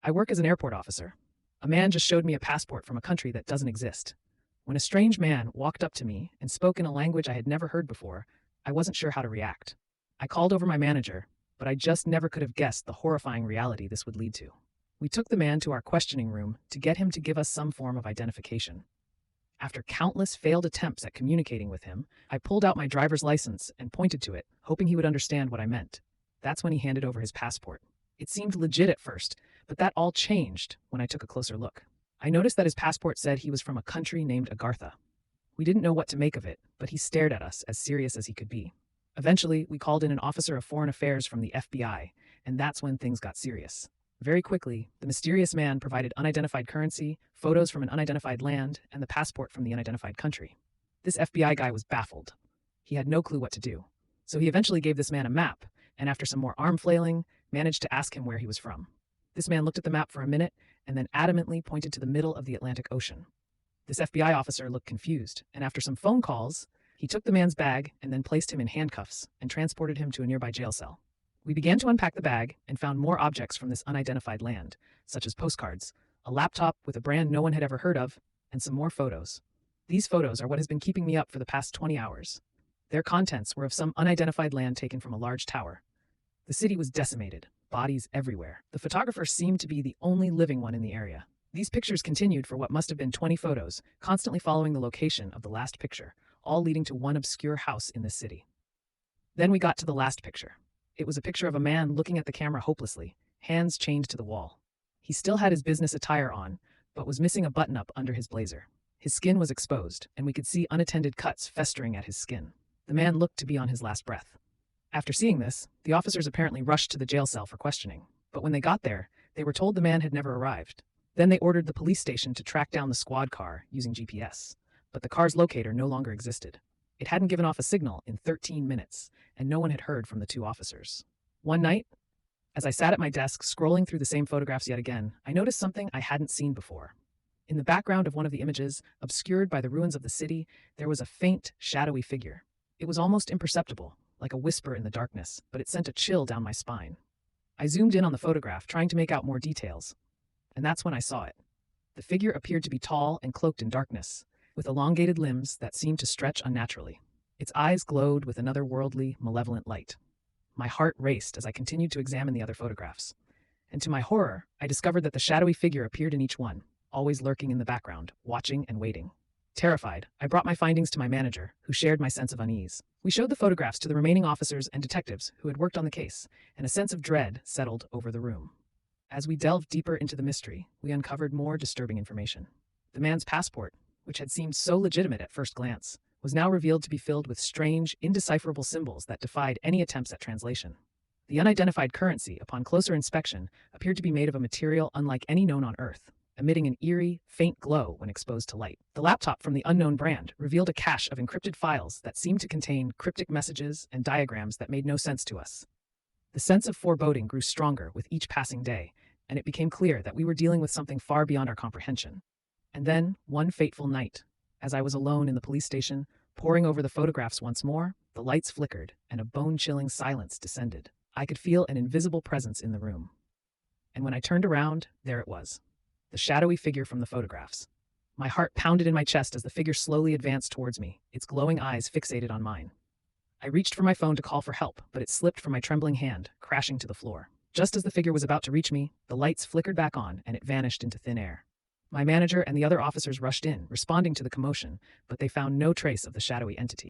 I work as an airport officer. A man just showed me a passport from a country that doesn't exist. When a strange man walked up to me and spoke in a language I had never heard before, I wasn't sure how to react. I called over my manager, but I just never could have guessed the horrifying reality this would lead to. We took the man to our questioning room to get him to give us some form of identification. After countless failed attempts at communicating with him, I pulled out my driver's license and pointed to it, hoping he would understand what I meant. That's when he handed over his passport. It seemed legit at first, but that all changed when I took a closer look. I noticed that his passport said he was from a country named Agartha. We didn't know what to make of it, but he stared at us as serious as he could be. Eventually, we called in an officer of foreign affairs from the FBI, and that's when things got serious. Very quickly, the mysterious man provided unidentified currency, photos from an unidentified land, and the passport from the unidentified country. This FBI guy was baffled. He had no clue what to do. So he eventually gave this man a map, and after some more arm flailing, managed to ask him where he was from. This man looked at the map for a minute and then adamantly pointed to the middle of the Atlantic Ocean. This FBI officer looked confused, and after some phone calls, he took the man's bag and then placed him in handcuffs and transported him to a nearby jail cell. We began to unpack the bag and found more objects from this unidentified land, such as postcards, a laptop with a brand no one had ever heard of, and some more photos. These photos are what has been keeping me up for the past 20 hours. Their contents were of some unidentified land taken from a large tower. The city was decimated, bodies everywhere. The photographer seemed to be the only living one in the area. These pictures continued for what must have been 20 photos, constantly following the location of the last picture, all leading to one obscure house in the city. Then we got to the last picture. It was a picture of a man looking at the camera hopelessly, hands chained to the wall. He still had his business attire on, but was missing a button-up under his blazer. His skin was exposed, and we could see unattended cuts festering at his skin. The man looked to be on his last breath. After seeing this, the officers apparently rushed to the jail cell for questioning, but when they got there, they were told the man had never arrived. Then they ordered the police station to track down the squad car using GPS, but the car's locator no longer existed. It hadn't given off a signal in 13 minutes, and no one had heard from the two officers. One night, as I sat at my desk scrolling through the same photographs yet again, I noticed something I hadn't seen before. In the background of one of the images, obscured by the ruins of the city, there was a faint, shadowy figure. It was almost imperceptible, like a whisper in the darkness, but it sent a chill down my spine. I zoomed in on the photograph, trying to make out more details, and that's when I saw it. The figure appeared to be tall and cloaked in darkness, with elongated limbs that seemed to stretch unnaturally. Its eyes glowed with an otherworldly, malevolent light. My heart raced as I continued to examine the other photographs. And to my horror, I discovered that the shadowy figure appeared in each one, always lurking in the background, watching and waiting. Terrified, I brought my findings to my manager, who shared my sense of unease. We showed the photographs to the remaining officers and detectives who had worked on the case, and a sense of dread settled over the room. As we delved deeper into the mystery, we uncovered more disturbing information. The man's passport, which had seemed so legitimate at first glance, was now revealed to be filled with strange, indecipherable symbols that defied any attempts at translation. The unidentified currency, upon closer inspection, appeared to be made of a material unlike any known on Earth, emitting an eerie, faint glow when exposed to light. The laptop from the unknown brand revealed a cache of encrypted files that seemed to contain cryptic messages and diagrams that made no sense to us. The sense of foreboding grew stronger with each passing day, and it became clear that we were dealing with something far beyond our comprehension. And then, one fateful night, as I was alone in the police station, poring over the photographs once more, the lights flickered and a bone-chilling silence descended. I could feel an invisible presence in the room. And when I turned around, there it was, the shadowy figure from the photographs. My heart pounded in my chest as the figure slowly advanced towards me, its glowing eyes fixated on mine. I reached for my phone to call for help, but it slipped from my trembling hand, crashing to the floor. Just as the figure was about to reach me, the lights flickered back on and it vanished into thin air. My manager and the other officers rushed in, responding to the commotion, but they found no trace of the shadowy entity.